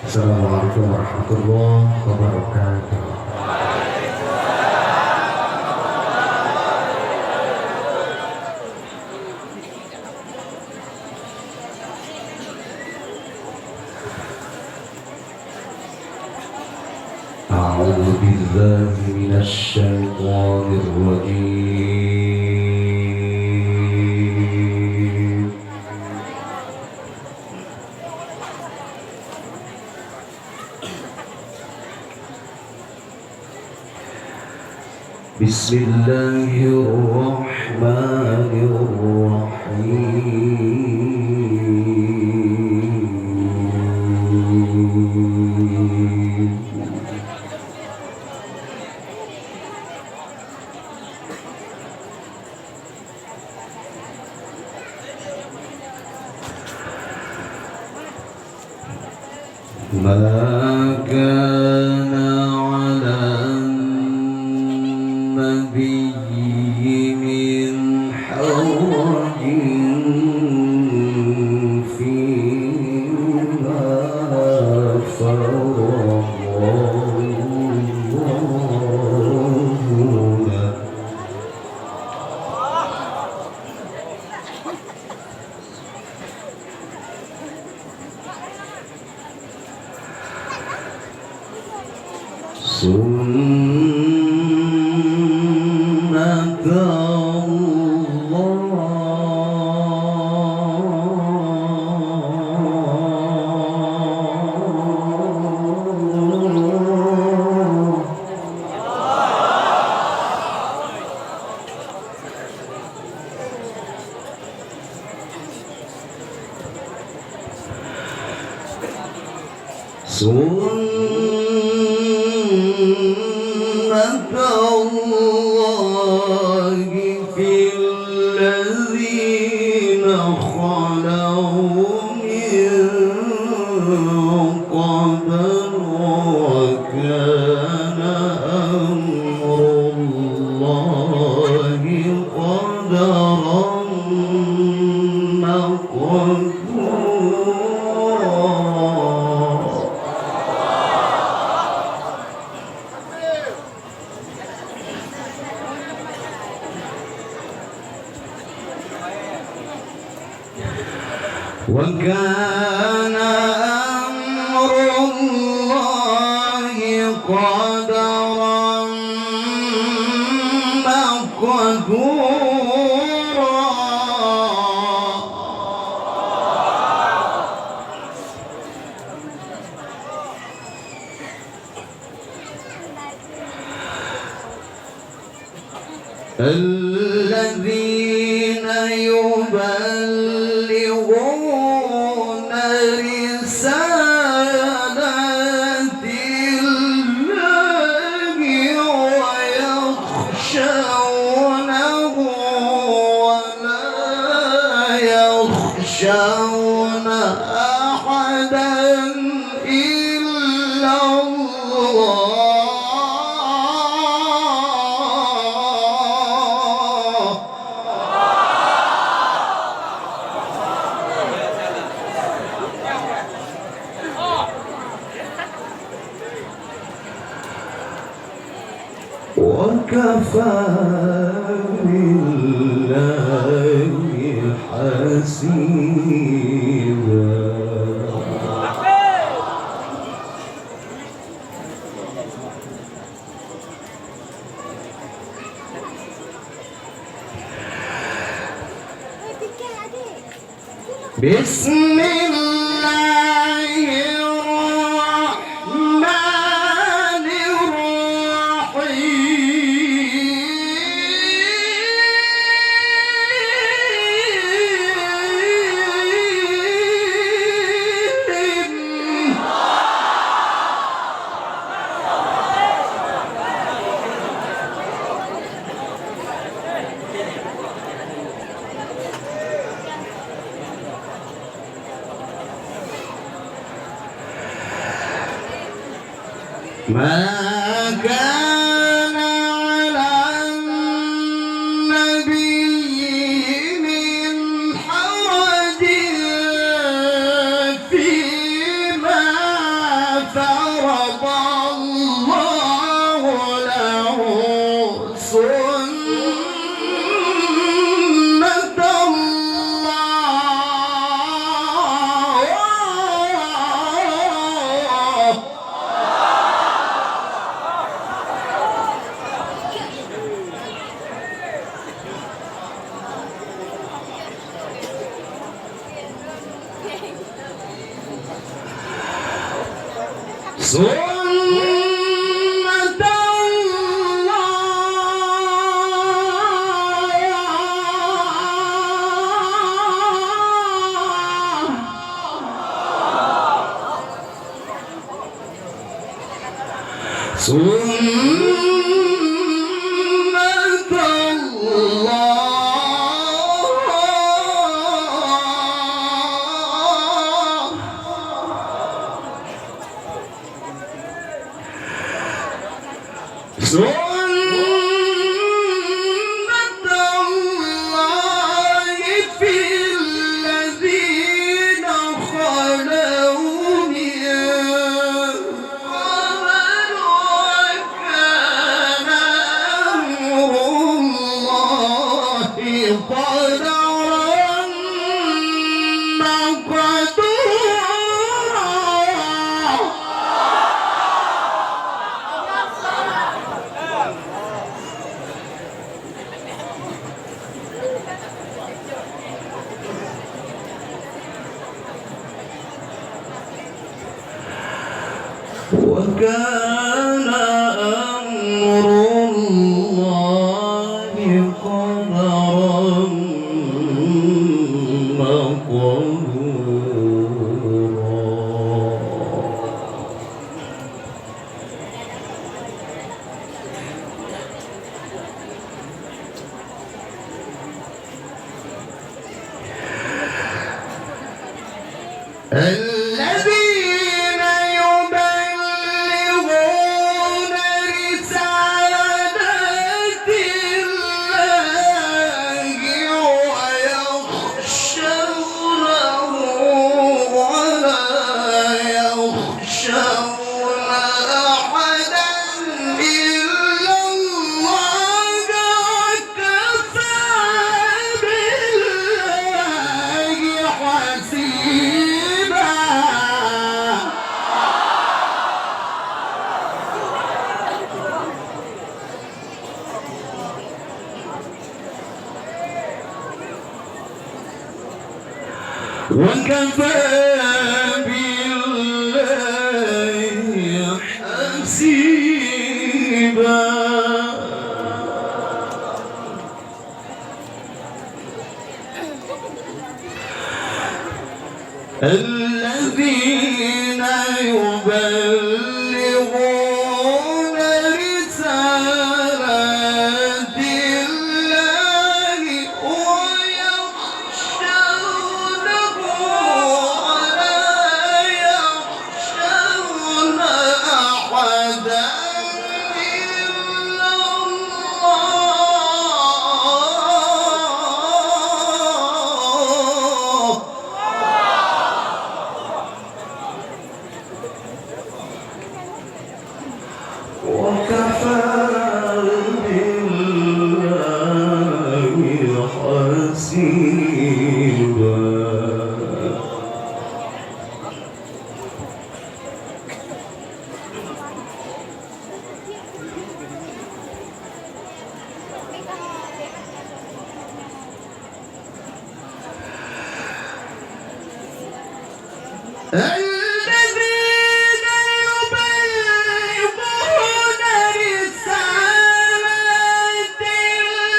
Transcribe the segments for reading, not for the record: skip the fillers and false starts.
Assalamualaikum warahmatullahi wabarakatuh. A'udzu billahi minasy syaithanir rajim. Bismillahirrahmanirrahim. ما كان على النبي من حرج فيما فرض الله له. سنة الله. سنة الله في الذين خلوا من قبل وكان أمر الله قدرا مقدورا. وكان أمر الله قدرا مقدورا. الذين يبلغون رسالات الله ويخشونه ولا يخشون أحدا إلا الله. وكفى بالله حسيبا. بسم الله الرحمن الرحيم. ما كان على النبي من حرج فيما سنة وكان أمر الله قدرا مقدورا. الذين يبلغون رسالات الله ويخشونه ولا يخشون أحدا إلا الله وكفى بالله حسيبا. وكفى بالله حسيبا. الذين يبلغون رسالات الله ويخشونه ولا يخشون أحدا إلا الله وكفى بالله حسيبا. الذين يبلغون رسالات الله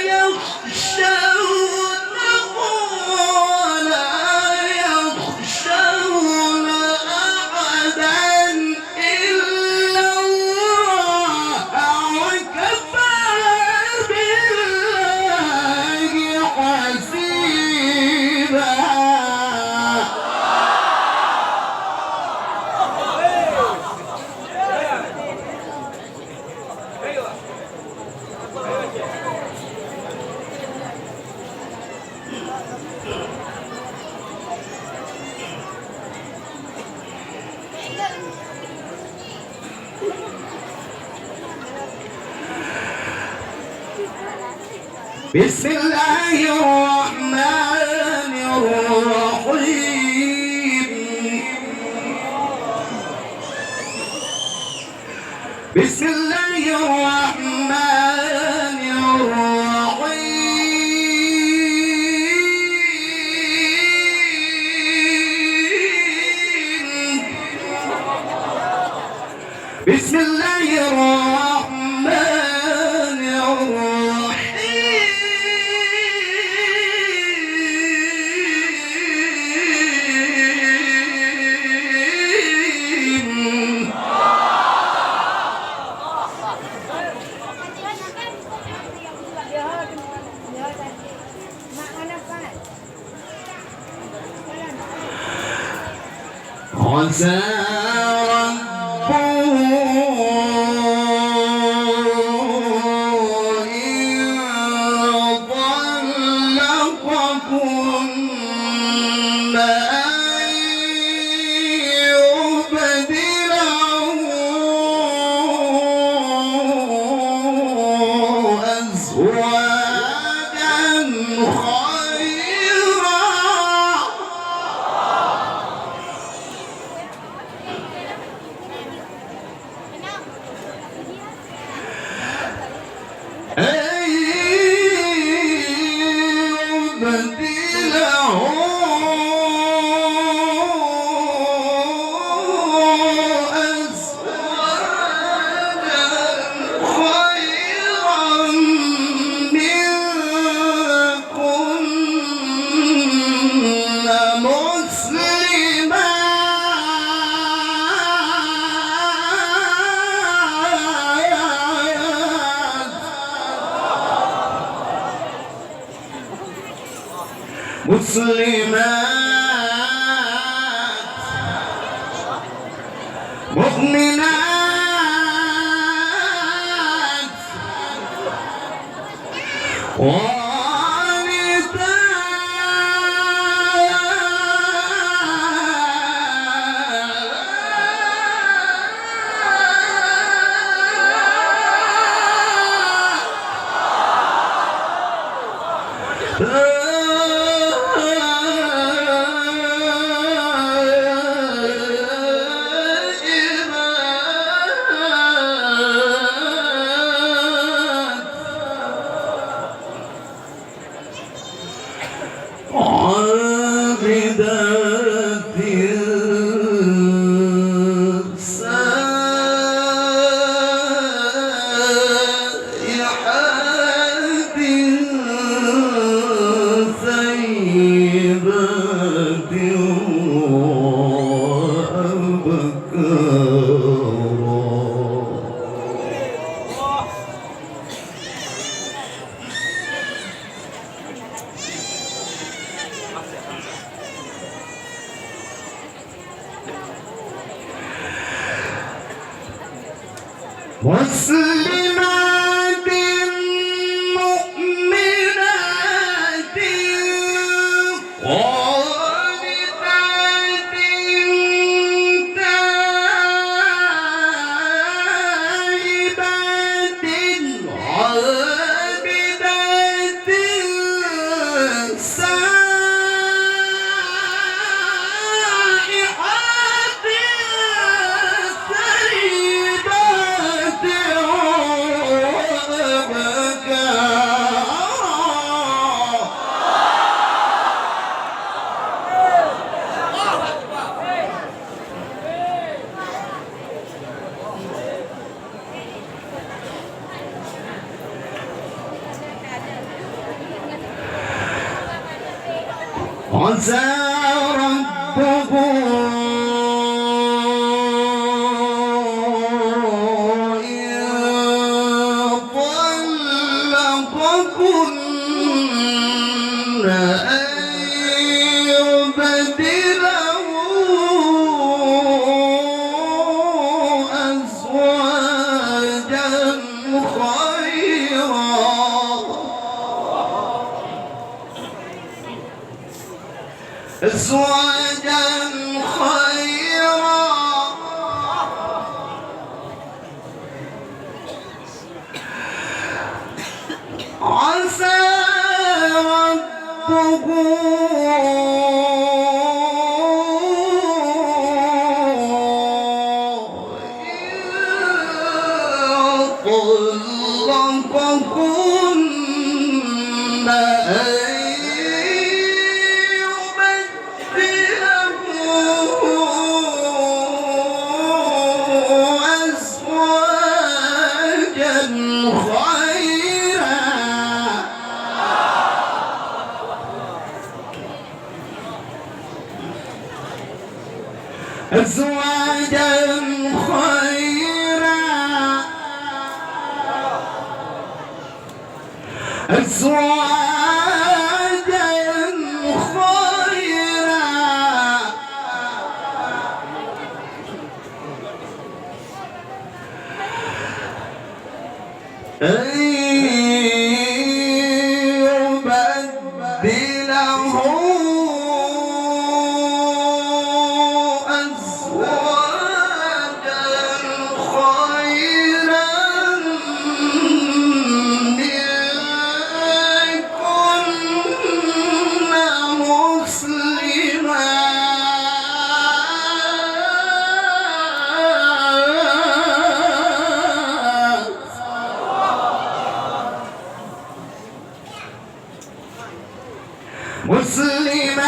ويخشونه ولا يخشون أحدا إلا الله وكفى بالله حسيبا. بسم الله الرحمن الرحيم. بسم الله الرحمن الرحيم. بسم الله الرحمن الرحيم. عسى ربه إن طلقكن أن يبدله أزواجا خيرا. مسلمات مؤمنات عابدات سائحات ثيبات مسلمات مؤمنات قانتات تائبات عابدات سائحات ثيبات عسى ربه إن طلقكن أن يبدله أزواجا خيرا. أزواجا خيرا عسى ربه طلقكن أن يبدله أزواجا خيرا أزواجا خيرا أن يبدله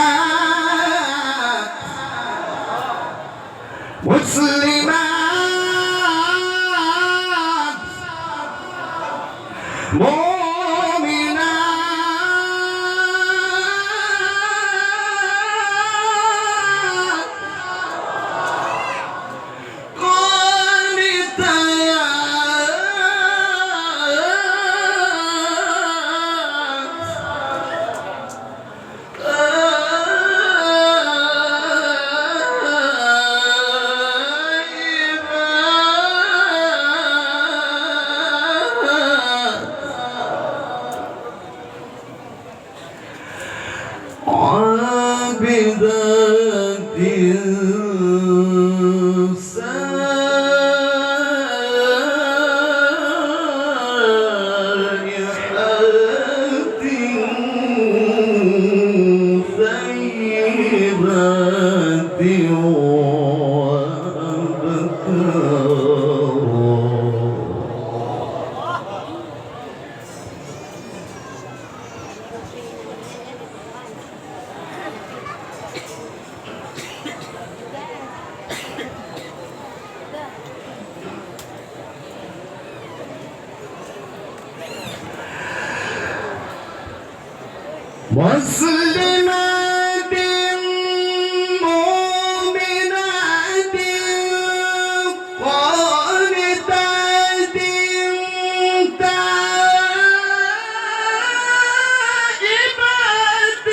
مسلمات مسلمات مؤمنات عابدات سائحات ثيبات مسلمات مؤمنات قانتات تائبات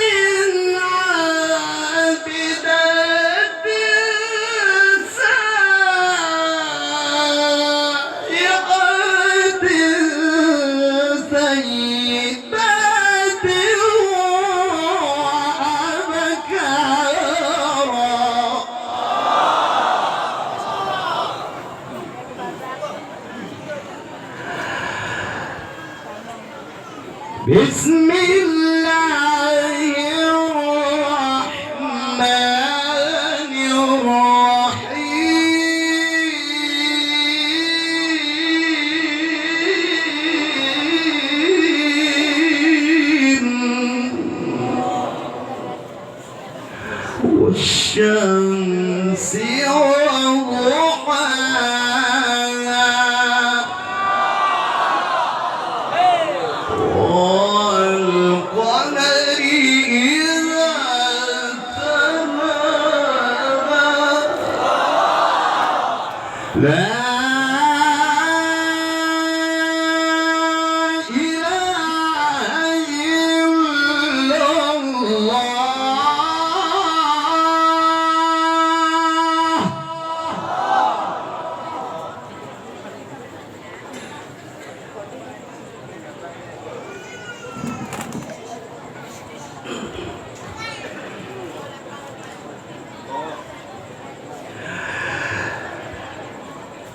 عابدات سائحات ثيبات بسم الله الرحمن الرحيم والشمس وضحاها والقمر إذا تلاها لا إله إلا الله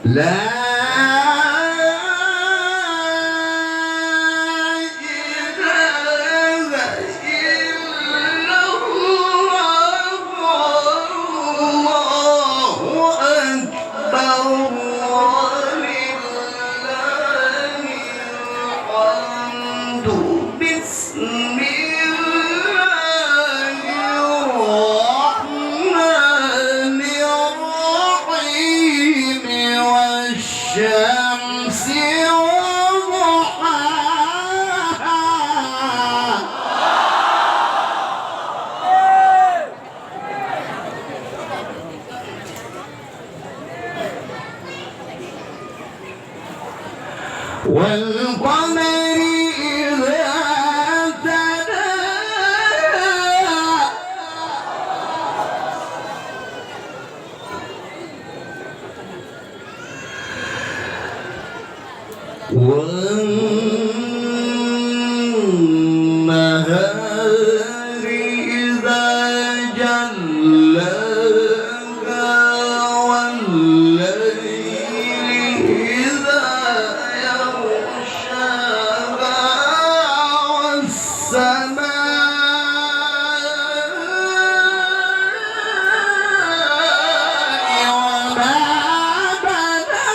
لا والشمس والقمر إذا تلاها والنهار إذا جلاها والليل إذا يغشاها والسماء وما بناها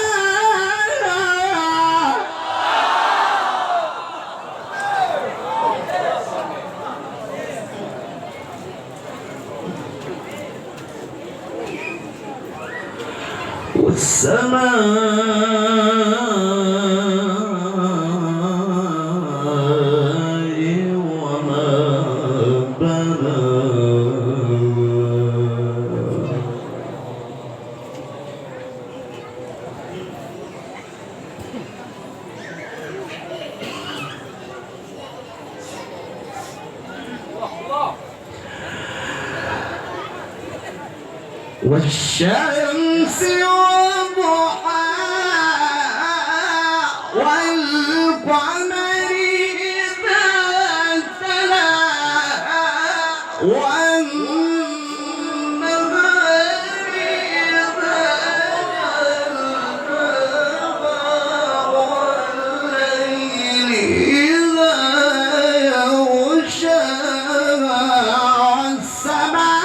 والسماء وما بناها والشمس وضحاها والقمر إذا تلاها والنهار إذا جلاها والليل إذا يغشاها والسماء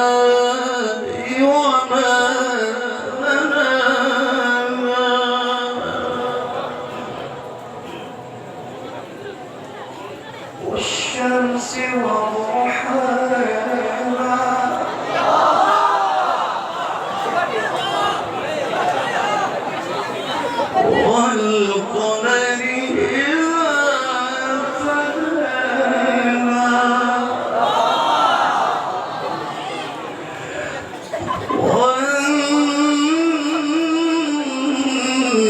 والسماء وما بناها والشمس وضحاها والقمر إذا تلاها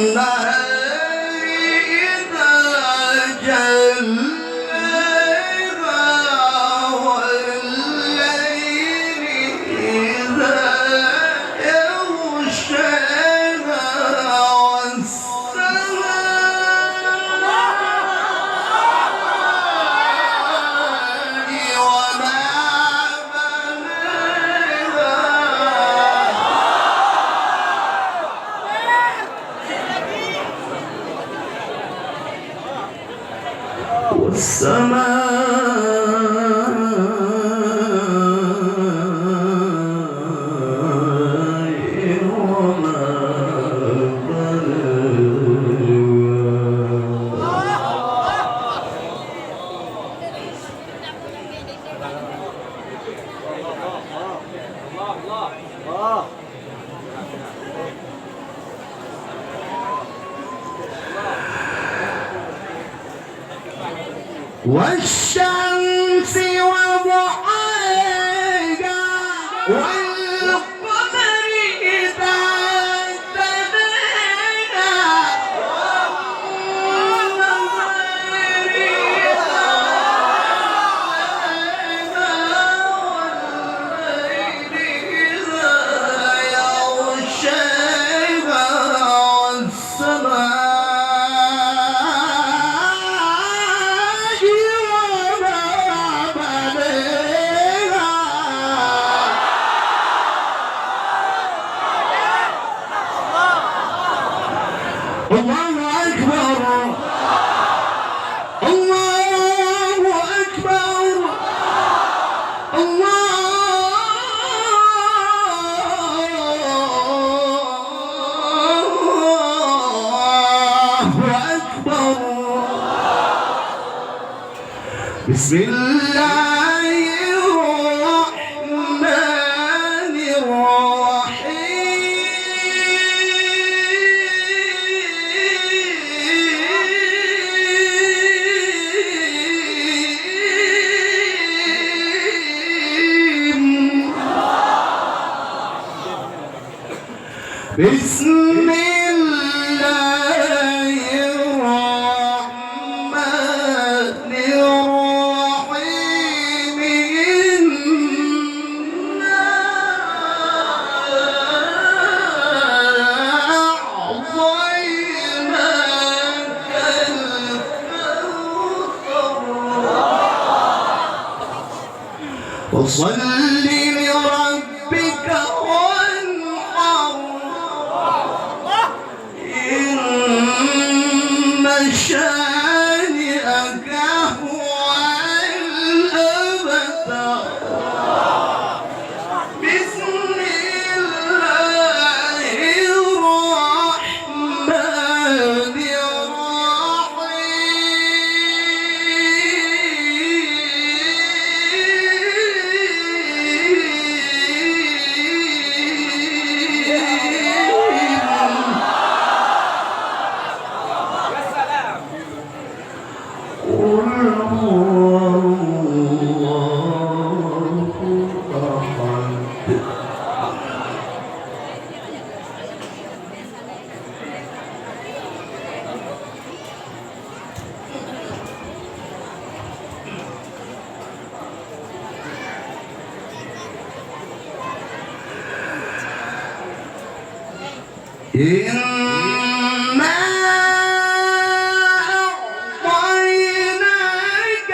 والنهار إذا جلاها والليل إذا يغشاها والسماء وما بناها والسماء وما بناها والشمس وضحاها والقمر إذا تلاها والنهار إذا جلاها والليل إذا يغشاها والسماء وما بناها بسم الله الرحمن الرحيم بسم الله الرحمن الرحيم إنا أعطيناك الكوثر فصل لربك شانئك هو الأبتر بسم الله الرحمن إنا أعطيناك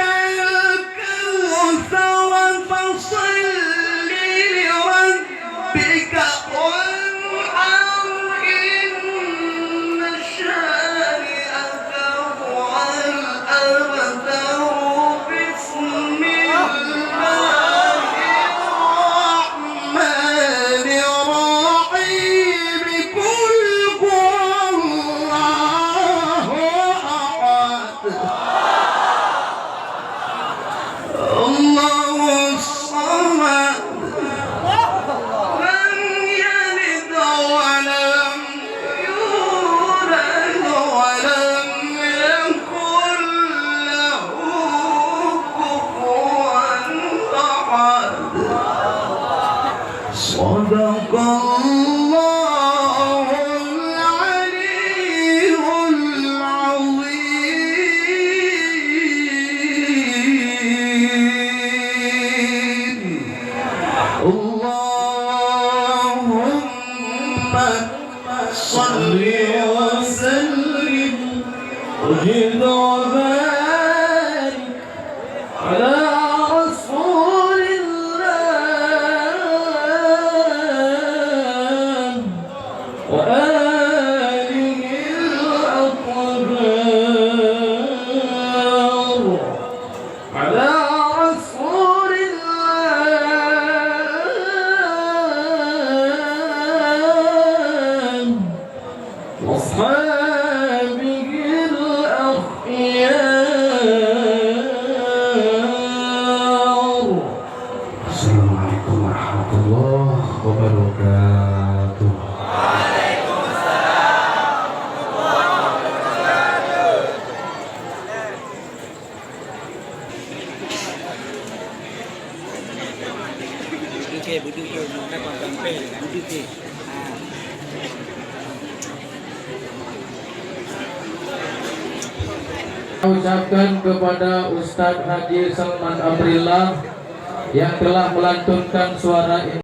الكوثر فصل لربك وانحر إن شانئك هو الأبتر بسم الله الرحمن الرحيم الله الصمد لم يلد ولم يولد ولم يكن له كفوا أحد صدق الله العلي العظيم اللهم صل وسلم وزد وبارك على رسول الله وآله الأطهار على رسول الله وأصحابه الأخيار. السلام عليكم ورحمة الله وبركاته. Duduk je, nampak sampai duduk je. Ucapkan kepada Ustadz Haji Salman Abrillah yang telah melantunkan suara ini.